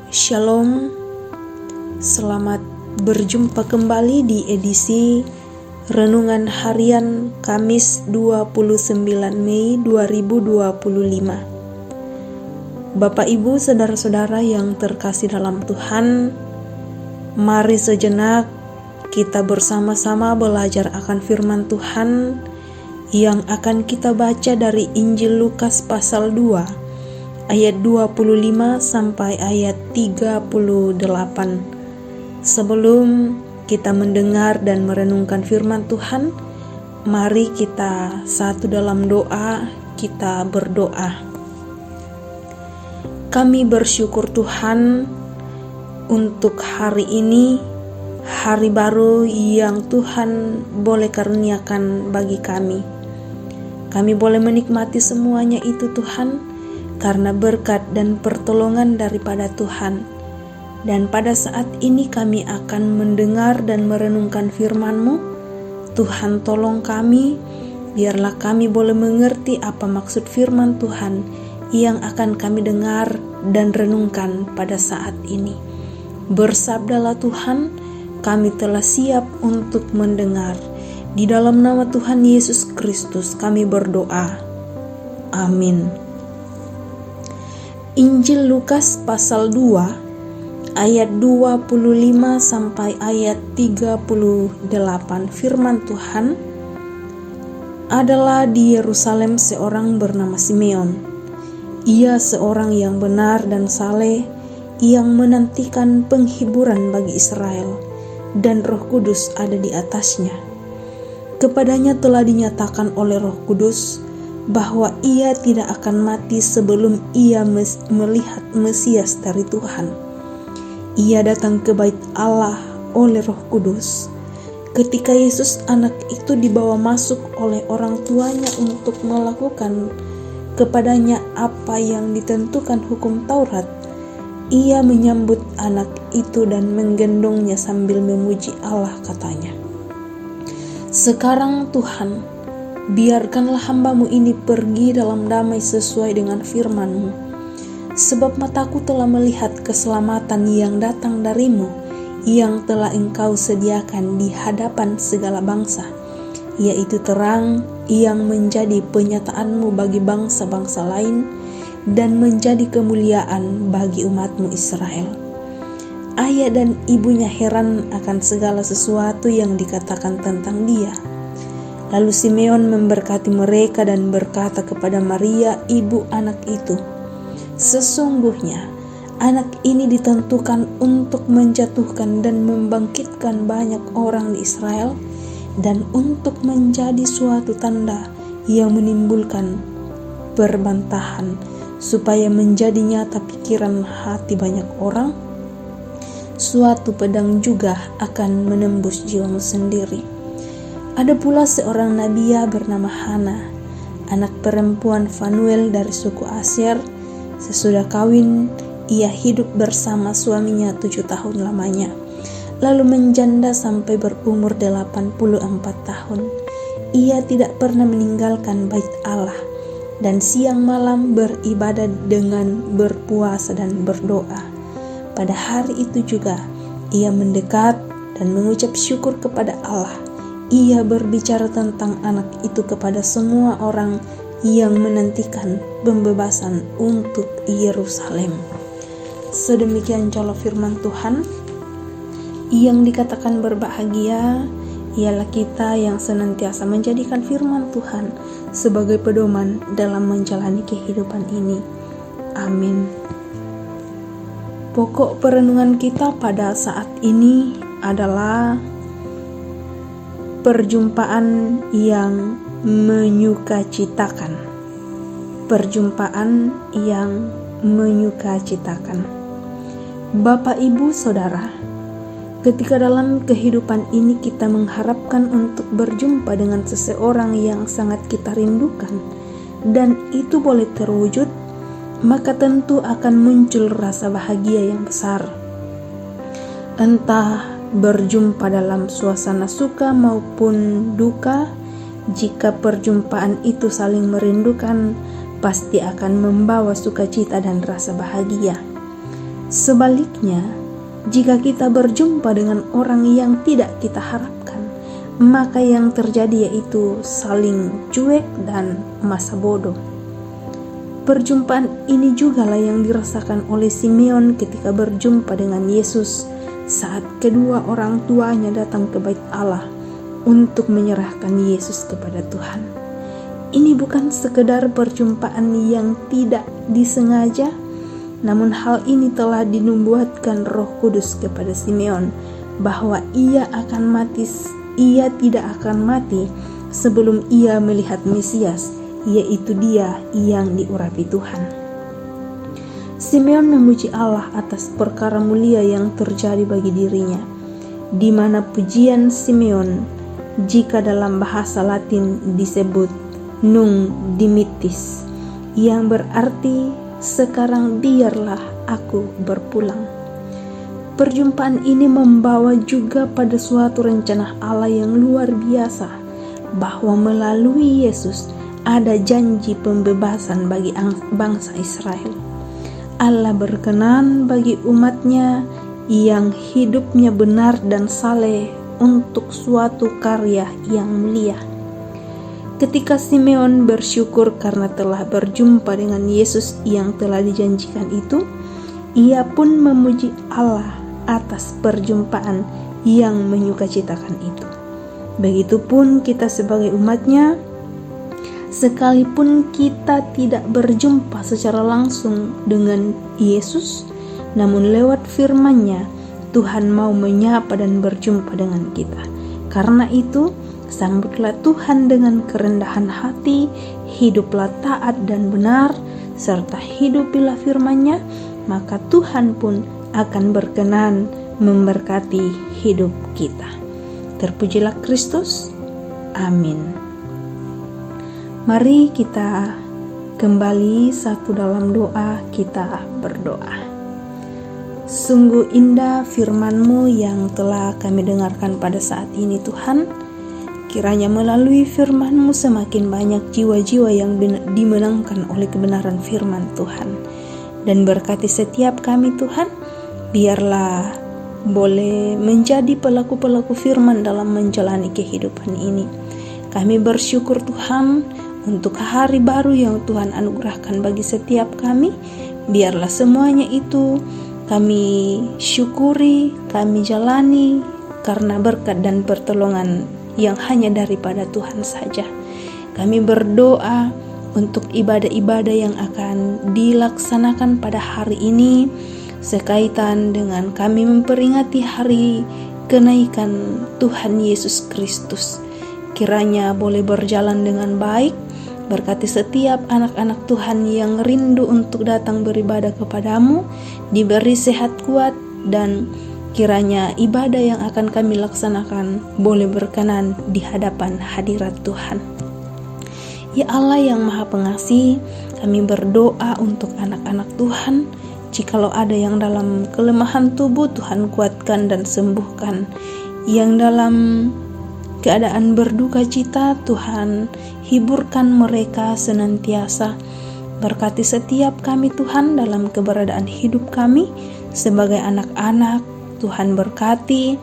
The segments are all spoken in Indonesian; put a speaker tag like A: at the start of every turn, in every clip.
A: Shalom, selamat berjumpa kembali di edisi Renungan Harian Kamis 29 Mei 2025. Bapak Ibu saudara-saudara yang terkasih dalam Tuhan, mari sejenak kita bersama-sama belajar akan firman Tuhan yang akan kita baca dari Injil Lukas pasal 2 ayat 25 sampai ayat 38. Sebelum kita mendengar dan merenungkan firman Tuhan, mari kita satu dalam doa, kita berdoa. Kami bersyukur Tuhan untuk hari ini, hari baru yang Tuhan boleh karuniakan bagi kami. Kami boleh menikmati semuanya itu Tuhan, karena berkat dan pertolongan daripada Tuhan. Dan pada saat ini kami akan mendengar dan merenungkan firman-Mu. Tuhan tolong kami, biarlah kami boleh mengerti apa maksud firman Tuhan yang akan kami dengar dan renungkan pada saat ini. Bersabdalah Tuhan, kami telah siap untuk mendengar. Di dalam nama Tuhan Yesus Kristus kami berdoa. Amin. Injil Lukas pasal 2 ayat 25 sampai ayat 38. Firman Tuhan adalah di Yerusalem seorang bernama Simeon. Ia seorang yang benar dan saleh, yang menantikan penghiburan bagi Israel, dan Roh Kudus ada di atasnya. Kepadanya telah dinyatakan oleh Roh Kudus bahwa ia tidak akan mati sebelum ia melihat Mesias dari Tuhan. Ia datang ke bait Allah oleh Roh Kudus. Ketika Yesus anak itu dibawa masuk oleh orang tuanya untuk melakukan kepadanya apa yang ditentukan hukum Taurat, ia menyambut anak itu dan menggendongnya sambil memuji Allah, katanya, "Sekarang Tuhan, biarkanlah hamba-Mu ini pergi dalam damai sesuai dengan firman-Mu. Sebab mataku telah melihat keselamatan yang datang dari-Mu, yang telah Engkau sediakan di hadapan segala bangsa, yaitu terang yang menjadi penyataan-Mu bagi bangsa-bangsa lain, dan menjadi kemuliaan bagi umat-Mu Israel." Ayah dan ibunya heran akan segala sesuatu yang dikatakan tentang dia. Lalu Simeon memberkati mereka dan berkata kepada Maria, ibu anak itu, "Sesungguhnya anak ini ditentukan untuk menjatuhkan dan membangkitkan banyak orang di Israel, dan untuk menjadi suatu tanda yang menimbulkan perbantahan, supaya menjadi nyata pikiran hati banyak orang. Suatu pedang juga akan menembus jiwamu sendiri." Ada pula seorang nabia bernama Hana, anak perempuan Fanuel dari suku Aser. Sesudah kawin, ia hidup bersama suaminya 7 tahun lamanya, lalu menjanda sampai berumur 84 tahun. Ia tidak pernah meninggalkan bait Allah, dan siang malam beribadah dengan berpuasa dan berdoa. Pada hari itu juga, ia mendekat dan mengucap syukur kepada Allah. Ia berbicara tentang anak itu kepada semua orang yang menantikan pembebasan untuk Yerusalem. Sedemikian jala firman Tuhan. Yang dikatakan berbahagia ialah kita yang senantiasa menjadikan firman Tuhan sebagai pedoman dalam menjalani kehidupan ini. Amin. Pokok perenungan kita pada saat ini adalah perjumpaan yang menyukacitakan. Perjumpaan yang menyukacitakan. Bapak, Ibu, Saudara, ketika dalam kehidupan ini kita mengharapkan untuk berjumpa dengan seseorang yang sangat kita rindukan, dan itu boleh terwujud, maka tentu akan muncul rasa bahagia yang besar. Entah berjumpa dalam suasana suka maupun duka, Jika perjumpaan itu saling merindukan, pasti akan membawa sukacita dan rasa bahagia. Sebaliknya, jika kita berjumpa dengan orang yang tidak kita harapkan, maka yang terjadi yaitu saling cuek dan masa bodoh. Perjumpaan ini jugalah yang dirasakan oleh Simeon ketika berjumpa dengan Yesus saat kedua orang tuanya datang ke Bait Allah untuk menyerahkan Yesus kepada Tuhan. Ini bukan sekedar perjumpaan yang tidak disengaja, namun hal ini telah dinubuatkan Roh Kudus kepada Simeon bahwa ia tidak akan mati sebelum ia melihat Mesias, yaitu Dia yang diurapi Tuhan. Simeon memuji Allah atas perkara mulia yang terjadi bagi dirinya, di mana pujian Simeon, jika dalam bahasa Latin disebut Nunc dimittis, yang berarti sekarang biarlah aku berpulang. Perjumpaan ini membawa juga pada suatu rencana Allah yang luar biasa, bahwa melalui Yesus ada janji pembebasan bagi bangsa Israel. Allah berkenan bagi umatnya yang hidupnya benar dan saleh untuk suatu karya yang mulia. Ketika Simeon bersyukur karena telah berjumpa dengan Yesus yang telah dijanjikan itu, ia pun memuji Allah atas perjumpaan yang menyukacitakan itu. Begitupun kita sebagai umatnya, sekalipun kita tidak berjumpa secara langsung dengan Yesus, namun lewat firman-Nya, Tuhan mau menyapa dan berjumpa dengan kita. Karena itu, sambutlah Tuhan dengan kerendahan hati, hiduplah taat dan benar, serta hidupilah firman-Nya, maka Tuhan pun akan berkenan memberkati hidup kita. Terpujilah Kristus. Amin. Mari kita kembali satu dalam doa, kita berdoa. Sungguh indah firman-Mu yang telah kami dengarkan pada saat ini Tuhan. Kiranya melalui firman-Mu semakin banyak jiwa-jiwa yang dimenangkan oleh kebenaran firman Tuhan. Dan berkati setiap kami Tuhan, biarlah boleh menjadi pelaku-pelaku firman dalam menjalani kehidupan ini. Kami bersyukur Tuhan untuk hari baru yang Tuhan anugerahkan bagi setiap kami. Biarlah semuanya itu kami syukuri, kami jalani karena berkat dan pertolongan yang hanya daripada Tuhan saja. Kami berdoa untuk ibadah-ibadah yang akan dilaksanakan pada hari ini sekaitan dengan kami memperingati hari kenaikan Tuhan Yesus Kristus. Kiranya boleh berjalan dengan baik. Berkati setiap anak-anak Tuhan yang rindu untuk datang beribadah kepadamu, diberi sehat kuat, dan kiranya ibadah yang akan kami laksanakan boleh berkenan di hadapan hadirat Tuhan. Ya Allah yang Maha Pengasih, kami berdoa untuk anak-anak Tuhan. Jikalau ada yang dalam kelemahan tubuh, Tuhan kuatkan dan sembuhkan. Yang dalam keadaan berduka cita, Tuhan hiburkan mereka senantiasa. Berkati setiap kami Tuhan dalam keberadaan hidup kami sebagai anak-anak. Tuhan berkati,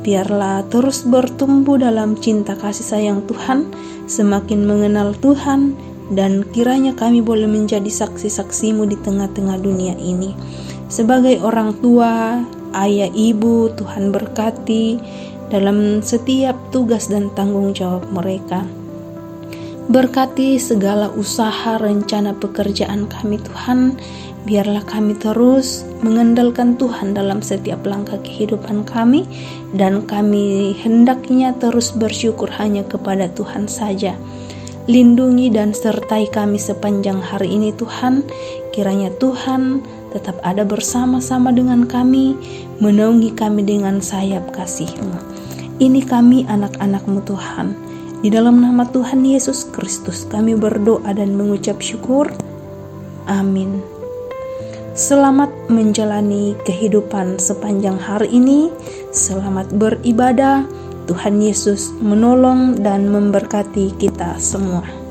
A: biarlah terus bertumbuh dalam cinta kasih sayang Tuhan, semakin mengenal Tuhan, dan kiranya kami boleh menjadi saksi-saksi-Mu di tengah-tengah dunia ini. Sebagai orang tua, ayah, ibu, Tuhan berkati dalam setiap tugas dan tanggung jawab mereka. Berkati segala usaha rencana pekerjaan kami Tuhan, biarlah kami terus mengandalkan Tuhan dalam setiap langkah kehidupan kami, dan kami hendaknya terus bersyukur hanya kepada Tuhan saja. Lindungi dan sertai kami sepanjang hari ini Tuhan, kiranya Tuhan tetap ada bersama-sama dengan kami, menaungi kami dengan sayap kasih-Mu. Ini kami anak-anak-Mu Tuhan. Di dalam nama Tuhan Yesus Kristus kami berdoa dan mengucap syukur. Amin. Selamat menjalani kehidupan sepanjang hari ini. Selamat beribadah. Tuhan Yesus menolong dan memberkati kita semua.